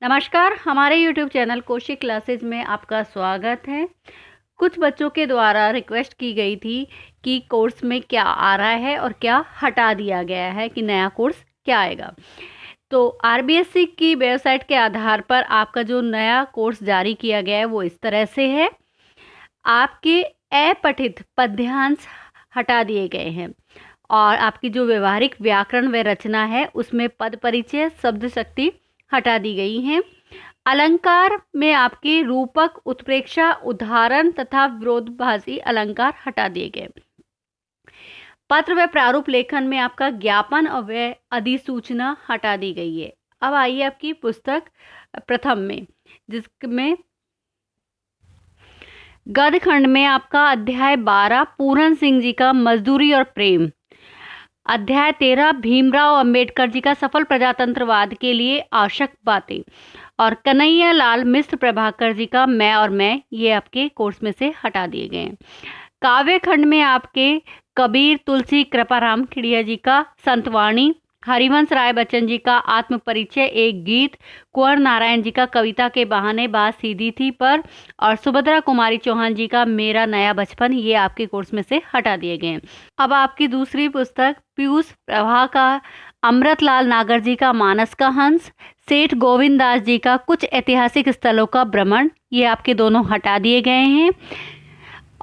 नमस्कार, हमारे YouTube channel Kaushik classes में आपका स्वागत है। कुछ बच्चों के द्वारा रिक्वेस्ट की गई थी कि कोर्स में क्या आ रहा है और क्या हटा दिया गया है, कि नया कोर्स क्या आएगा। तो आरबीएससी की वेबसाइट के आधार पर आपका जो नया कोर्स जारी किया गया है वो इस तरह से है। आपके अपठित पद्यांश हटा दिए गए हैं और आपकी जो व्यवहारिक व्याकरण व रचना है उसमें पद परिचय, शब्द शक्ति हटा दी गई हैं। अलंकार में आपके रूपक, उत्प्रेक्षा, उदाहरण तथा विरोधाभासी अलंकार हटा दिए गए। पत्र व प्रारूप लेखन में आपका ज्ञापन व अधिसूचना हटा दी गई है। अब आइए आपकी पुस्तक प्रथम में, जिसमें गद्य खंड में आपका अध्याय 12 पूरन सिंह जी का मजदूरी और प्रेम, अध्याय 13 भीमराव अंबेडकर जी का सफल प्रजातंत्रवाद के लिए आवश्यक बातें और कन्हैया लाल मिश्र प्रभाकर जी का मैं और मैं, ये आपके कोर्स में से हटा दिए गए हैं। काव्य खंड में आपके कबीर, तुलसी, कृपाराम खिड़िया जी का संतवाणी, हरिवंश राय बच्चन जी का आत्म परिचय एक गीत, कुंवर नारायण जी का कविता के बहाने बात सीधी थी पर, और सुभद्रा कुमारी चौहान जी का मेरा नया बचपन, ये आपके कोर्स में से हटा दिए गए हैं। अब आपकी दूसरी पुस्तक पीयूष प्रभा का अमृतलाल नागर जी का मानस का हंस, सेठ गोविंद दास जी का कुछ ऐतिहासिक स्थलों का भ्रमण, ये आपके दोनों हटा दिए गए हैं।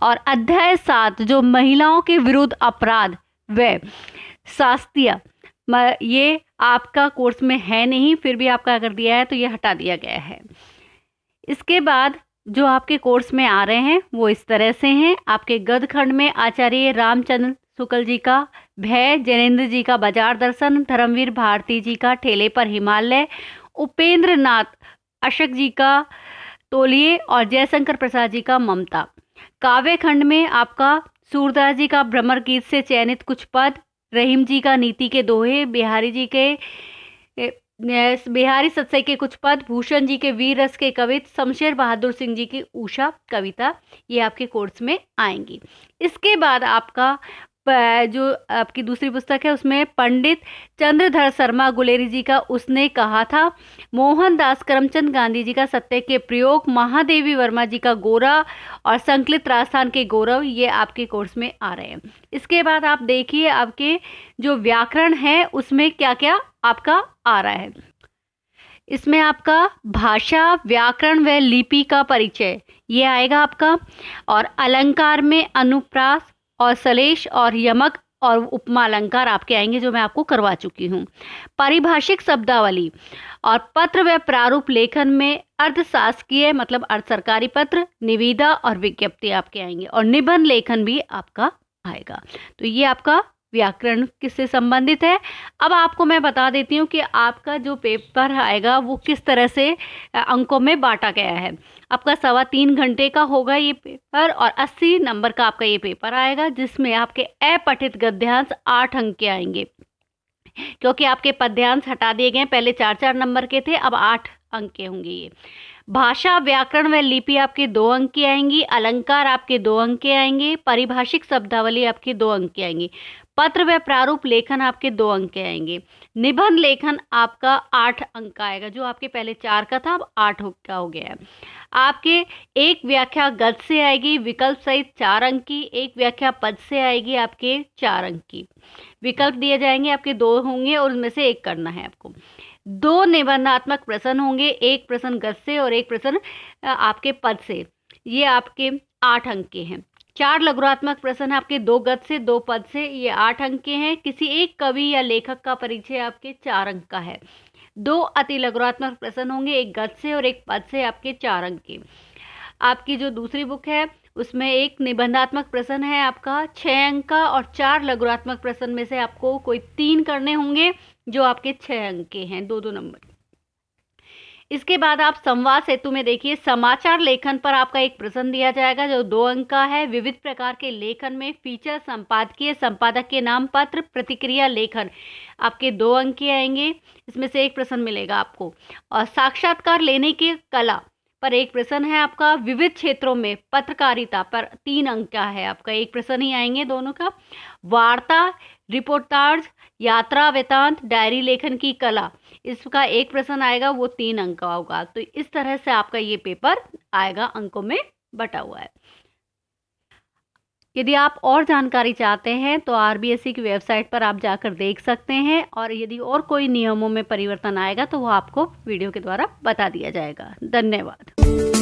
और अध्याय 7 जो महिलाओं के विरुद्ध अपराध व शास्त्रीय, ये आपका कोर्स में है नहीं, फिर भी आपका अगर दिया है तो ये हटा दिया गया है। इसके बाद जो आपके कोर्स में आ रहे हैं वो इस तरह से हैं। आपके गद्य खंड में आचार्य रामचंद्र शुक्ल जी का भय, जैनेन्द्र जी का बाजार दर्शन, धर्मवीर भारती जी का ठेले पर हिमालय, उपेंद्र नाथ अशक जी का तोलिए और जयशंकर प्रसाद जी का ममता। काव्य खंड में आपका सूरदास जी का भ्रमर गीत से चयनित कुछ पद, रहीम जी का नीति के दोहे, बिहारी सत्सई के कुछ पद, भूषण जी के वीर रस के कवित, शमशेर बहादुर सिंह जी की उषा कविता, ये आपके कोर्स में आएंगी। इसके बाद आपका जो आपकी दूसरी पुस्तक है उसमें पंडित चंद्रधर शर्मा गुलेरी जी का उसने कहा था, मोहनदास करमचंद गांधी जी का सत्य के प्रयोग, महादेवी वर्मा जी का गोरा और संकलित राजस्थान के गौरव, ये आपके कोर्स में आ रहे हैं। इसके बाद आप देखिए आपके जो व्याकरण है उसमें क्या क्या आपका आ रहा है। इसमें आपका भाषा, व्याकरण व लिपि का परिचय ये आएगा आपका, और अलंकार में अनुप्रास और सलेश और यमक और उपमा अलंकार आपके आएंगे जो मैं आपको करवा चुकी हूँ। पारिभाषिक शब्दावली और पत्र व प्रारूप लेखन में अर्धशासकीय मतलब अर्ध सरकारी पत्र, निविदा और विज्ञप्ति आपके आएंगे, और निबंध लेखन भी आपका आएगा। तो ये आपका व्याकरण किससे संबंधित है। अब आपको मैं बता देती हूँ कि आपका जो पेपर आएगा वो किस तरह से अंकों में बांटा गया है। आपका 3.25 घंटे का होगा ये पेपर और 80 नंबर का आपका ये पेपर आएगा, जिसमें आपके अपठित गद्यांश 8 अंक के आएंगे, क्योंकि आपके पद्यांश हटा दिए गए। पहले 4-4 नंबर के थे, अब 8 अंक के होंगे ये। भाषा, व्याकरण व लिपि आपके 2 अंक की आएंगी, अलंकार आपके 2 अंक के आएंगे, पारिभाषिक शब्दावली आपके 2 अंक की आएंगी, पत्र व प्रारूप लेखन आपके 2 अंक के आएंगे, निबंध लेखन आपका 8 अंक का आएगा, जो आपके पहले 4 का था अब 8 का हो गया है। आपके एक व्याख्या गद्य से आएगी विकल्प सहित 4 अंक की, एक व्याख्या पद से आएगी आपके 4 अंक की। विकल्प दिए जाएंगे आपके 2 होंगे और उनमें से एक करना है आपको। 2 निबंधात्मक प्रश्न होंगे, एक प्रश्न गद्य से और एक प्रश्न आपके पद से, ये आपके 8 अंक के हैं। 4 लघुरात्मक प्रश्न आपके 2 गद्य से 2 पद से, ये 8 अंक के हैं। किसी एक कवि या लेखक का परिचय आपके 4 अंक का है। 2 अति लघुरात्मक प्रश्न होंगे, एक गद्य से और एक पद से, आपके 4 अंक के। आपकी जो दूसरी बुक है उसमें एक निबंधात्मक प्रश्न है आपका 6 अंक का, और 4 लघुरात्मक प्रश्न में से आपको कोई 3 करने होंगे जो आपके 6 अंक के हैं, 2-2 नंबर। इसके बाद आप संवाद सेतु में देखिए, समाचार लेखन पर आपका एक प्रश्न दिया जाएगा जो 2 अंक का है। विविध प्रकार के लेखन में फीचर, संपादकीय, संपादक के नाम, पत्र, प्रतिक्रिया लेखन आपके 2 अंक के आएंगे, इसमें से एक प्रश्न मिलेगा आपको। और साक्षात्कार लेने की कला पर एक प्रश्न है आपका। विविध क्षेत्रों में पत्रकारिता पर 3 अंक का है आपका, एक प्रश्न ही आएंगे दोनों का। वार्ता, रिपोर्टाज, यात्रा वृतांत, डायरी लेखन की कला, इसका एक प्रश्न आएगा वो 3 अंक का होगा। तो इस तरह से आपका ये पेपर आएगा, अंकों में बटा हुआ है। यदि आप और जानकारी चाहते हैं तो आरबीएसई की वेबसाइट पर आप जाकर देख सकते हैं, और यदि और कोई नियमों में परिवर्तन आएगा तो वो आपको वीडियो के द्वारा बता दिया जाएगा। धन्यवाद।